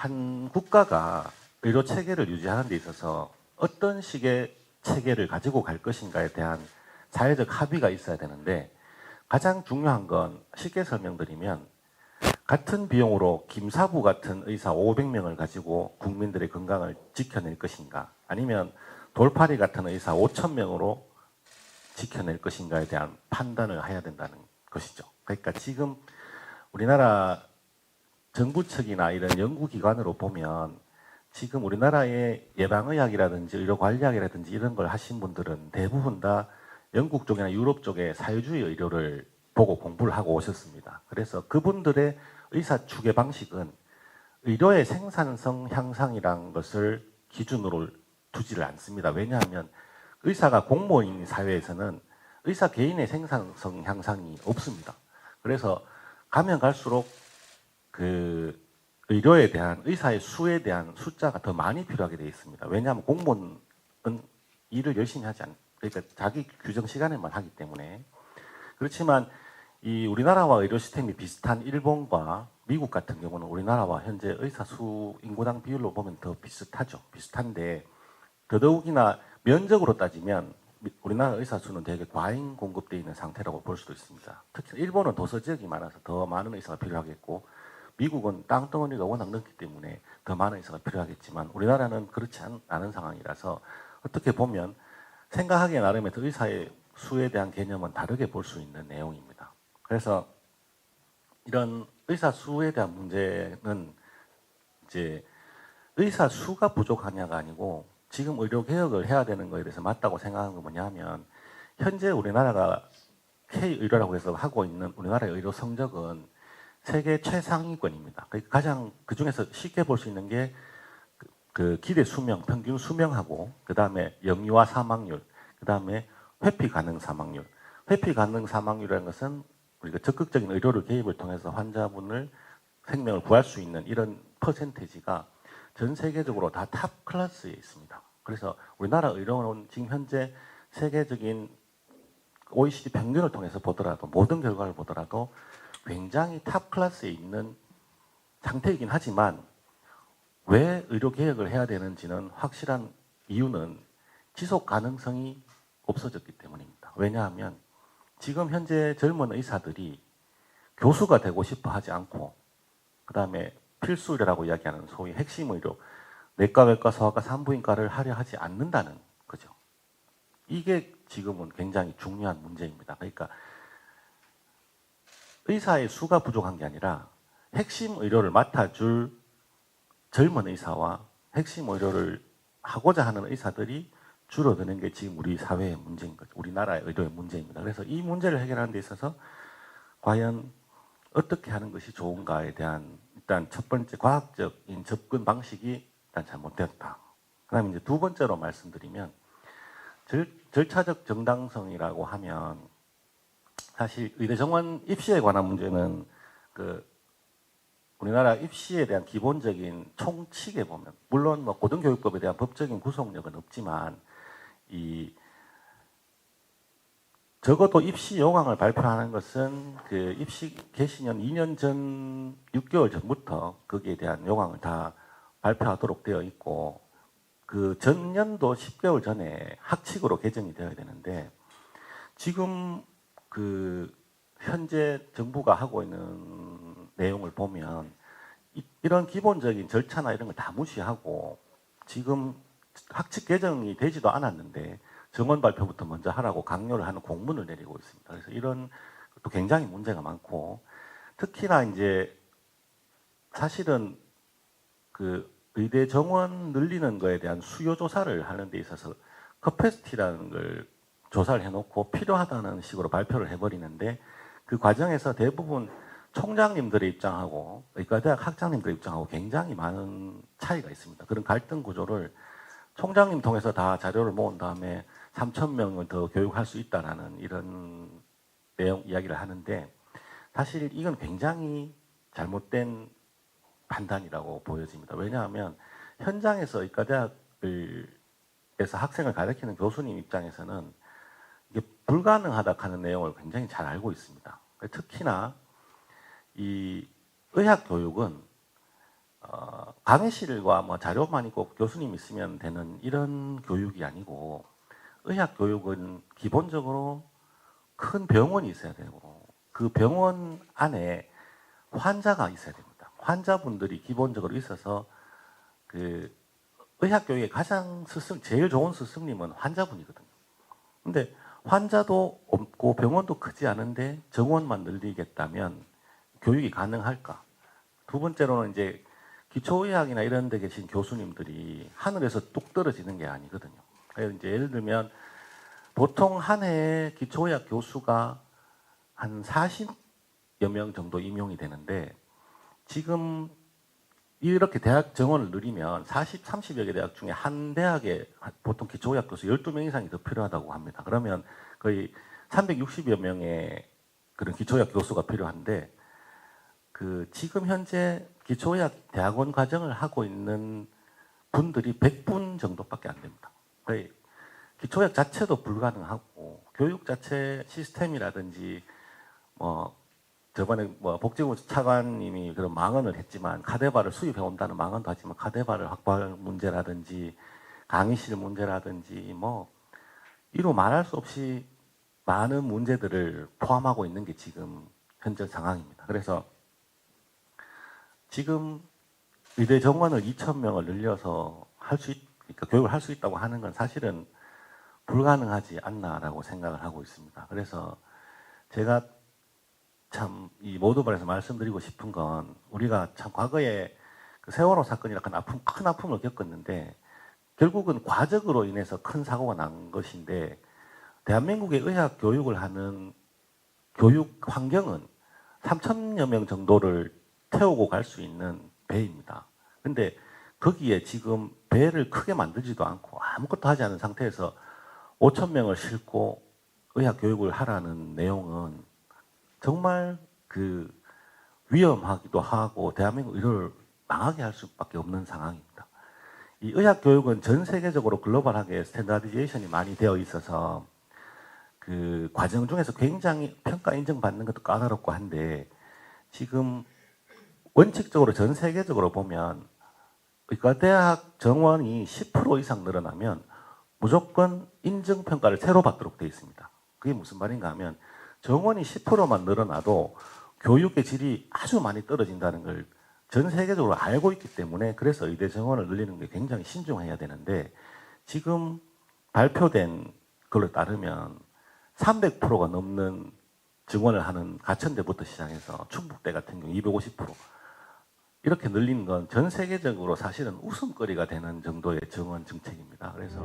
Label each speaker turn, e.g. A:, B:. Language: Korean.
A: 한 국가가 의료 체계를 유지하는 데 있어서 어떤 식의 체계를 가지고 갈 것인가에 대한 사회적 합의가 있어야 되는데, 가장 중요한 건 쉽게 설명드리면 같은 비용으로 김사부 같은 의사 500명을 가지고 국민들의 건강을 지켜낼 것인가, 아니면 돌파리 같은 의사 5,000명으로 지켜낼 것인가에 대한 판단을 해야 된다는 것이죠. 그러니까 지금 우리나라 정부 측이나 이런 연구기관으로 보면 지금 우리나라의 예방의학이라든지 의료관리학이라든지 이런 걸 하신 분들은 대부분 다 영국 쪽이나 유럽 쪽의 사회주의 의료를 보고 공부를 하고 오셨습니다. 그래서 그분들의 의사 추계 방식은 의료의 생산성 향상이라는 것을 기준으로 두지를 않습니다. 왜냐하면 의사가 공무원인 사회에서는 의사 개인의 생산성 향상이 없습니다. 그래서 가면 갈수록 그 의료에 대한, 의사의 수에 대한 숫자가 더 많이 필요하게 되어 있습니다. 왜냐하면 공무원은 일을 열심히 하지 않, 그러니까 자기 규정 시간에만 하기 때문에. 그렇지만 이 우리나라와 의료 시스템이 비슷한 일본과 미국 같은 경우는 우리나라와 현재 의사 수 인구당 비율로 보면 더 비슷하죠. 비슷한데 더더욱이나 면적으로 따지면 우리나라 의사 수는 되게 과잉 공급되어 있는 상태라고 볼 수도 있습니다. 특히 일본은 도서 지역이 많아서 더 많은 의사가 필요하겠고, 미국은 땅덩어리가 워낙 넓기 때문에 더 많은 의사가 필요하겠지만 우리나라는 그렇지 않은 상황이라서 어떻게 보면 생각하기에 나름의 의사의 수에 대한 개념은 다르게 볼 수 있는 내용입니다. 그래서 이런 의사 수에 대한 문제는 이제 의사 수가 부족하냐가 아니고, 지금 의료 개혁을 해야 되는 거에 대해서 맞다고 생각하는 건 뭐냐면, 현재 우리나라가 K의료라고 해서 하고 있는 우리나라의 의료 성적은 세계 최상위권입니다. 가장 그 중에서 쉽게 볼 수 있는 게 그 기대 수명, 평균 수명하고, 그 다음에 영유아 사망률, 그 다음에 회피 가능 사망률. 회피 가능 사망률이라는 것은 우리가 적극적인 의료를 개입을 통해서 환자분을 생명을 구할 수 있는 이런 퍼센테이지가 전 세계적으로 다 탑 클래스에 있습니다. 그래서 우리나라 의료는 지금 현재 세계적인 OECD 평균을 통해서 보더라도, 모든 결과를 보더라도 굉장히 탑 클래스에 있는 상태이긴 하지만, 왜 의료 개혁을 해야 되는지는 확실한 이유는 지속 가능성이 없어졌기 때문입니다. 왜냐하면 지금 현재 젊은 의사들이 교수가 되고 싶어 하지 않고, 그 다음에 필수 의료라고 이야기하는 소위 핵심 의료, 내과, 외과, 소아과, 산부인과를 하려 하지 않는다는 거죠. 이게 지금은 굉장히 중요한 문제입니다. 그러니까 의사의 수가 부족한 게 아니라 핵심 의료를 맡아줄 젊은 의사와 핵심 의료를 하고자 하는 의사들이 줄어드는 게 지금 우리 사회의 문제인 거죠. 우리나라의 의료의 문제입니다. 그래서 이 문제를 해결하는 데 있어서 과연 어떻게 하는 것이 좋은가에 대한, 일단 첫 번째 과학적인 접근 방식이 일단 잘못되었다. 그 다음에 이제 두 번째로 말씀드리면, 절차적 정당성이라고 하면, 사실 의대 정원 입시에 관한 문제는 우리나라 입시에 대한 기본적인 총칙에 보면, 물론 뭐 고등교육법에 대한 법적인 구속력은 없지만, 적어도 입시 요강을 발표하는 것은 그 입시 개시년 2년 전, 6개월 전부터 거기에 대한 요강을 다 발표하도록 되어 있고, 그 전년도 10개월 전에 학칙으로 개정이 되어야 되는데, 지금 그 현재 정부가 하고 있는 내용을 보면 이런 기본적인 절차나 이런 걸 다 무시하고, 지금 학칙 개정이 되지도 않았는데 정원 발표부터 먼저 하라고 강요를 하는 공문을 내리고 있습니다. 그래서 이런 것도 굉장히 문제가 많고, 특히나 이제 사실은 그 의대 정원 늘리는 거에 대한 수요 조사를 하는 데 있어서 커패시티라는 걸 조사를 해놓고 필요하다는 식으로 발표를 해버리는데, 그 과정에서 대부분 총장님들의 입장하고 의과대학 학장님들의 입장하고 굉장히 많은 차이가 있습니다. 그런 갈등 구조를 총장님 통해서 다 자료를 모은 다음에 3,000명을 더 교육할 수 있다라는 이런 내용 이야기를 하는데, 사실 이건 굉장히 잘못된 판단이라고 보여집니다. 왜냐하면 현장에서 의과대학에서 학생을 가르치는 교수님 입장에서는 이게 불가능하다 하는 내용을 굉장히 잘 알고 있습니다. 특히나 이 의학 교육은 강의실과 뭐 자료만 있고 교수님 있으면 되는 이런 교육이 아니고 의학 교육은 기본적으로 큰 병원이 있어야 되고 그 병원 안에 환자가 있어야 됩니다. 환자분들이 기본적으로 있어서 그 의학 교육의 가장 제일 좋은 스승님은 환자분이거든요. 근데 환자도 없고 병원도 크지 않은데 정원만 늘리겠다면 교육이 가능할까? 두 번째로는 이제 기초의학이나 이런 데 계신 교수님들이 하늘에서 뚝 떨어지는 게 아니거든요. 그래서 이제 예를 들면 보통 한 해에 기초의학 교수가 한 40여 명 정도 임용이 되는데 지금 이렇게 대학 정원을 누리면 30여 개 대학 중에 한 대학에 보통 기초의학 교수 12명 이상이 더 필요하다고 합니다. 그러면 거의 360여 명의 그런 기초의학 교수가 필요한데 그 지금 현재 기초의학 대학원 과정을 하고 있는 분들이 100분 정도밖에 안 됩니다. 거의 기초의학 자체도 불가능하고 교육 자체 시스템이라든지 뭐 저번에 뭐 복지부 차관님이 그런 망언을 했지만 카데바를 수입해 온다는 망언도 하지만 카데바를 확보할 문제라든지 강의실 문제라든지 뭐 이로 말할 수 없이 많은 문제들을 포함하고 있는 게 지금 현재 상황입니다. 그래서 지금 의대 정원을 2,000명을 늘려서 그러니까 교육을 할 수 있다고 하는 건 사실은 불가능하지 않나라고 생각을 하고 있습니다. 그래서 제가 참 이 모두발에서 말씀드리고 싶은 건 우리가 참 과거에 그 세월호 사건이라 큰 아픔을 겪었는데 결국은 과적으로 인해서 큰 사고가 난 것인데 대한민국의 의학 교육을 하는 교육 환경은 3,000여 명 정도를 태우고 갈 수 있는 배입니다. 근데 거기에 지금 배를 크게 만들지도 않고 아무것도 하지 않은 상태에서 5,000명을 싣고 의학 교육을 하라는 내용은 정말 그 위험하기도 하고 대한민국 의료를 망하게 할 수밖에 없는 상황입니다. 이 의학 교육은 전 세계적으로 글로벌하게 스탠다디제이션이 많이 되어 있어서 그 과정 중에서 굉장히 평가 인정받는 것도 까다롭고 한데 지금 원칙적으로 전 세계적으로 보면 의과대학 정원이 10% 이상 늘어나면 무조건 인정평가를 새로 받도록 되어 있습니다. 그게 무슨 말인가 하면 정원이 10%만 늘어나도 교육의 질이 아주 많이 떨어진다는 걸 전 세계적으로 알고 있기 때문에 그래서 의대 정원을 늘리는 게 굉장히 신중해야 되는데 지금 발표된 걸로 따르면 300%가 넘는 증원을 하는 가천대부터 시작해서 충북대 같은 경우 250% 이렇게 늘리는 건 전 세계적으로 사실은 웃음거리가 되는 정도의 정원 정책입니다. 그래서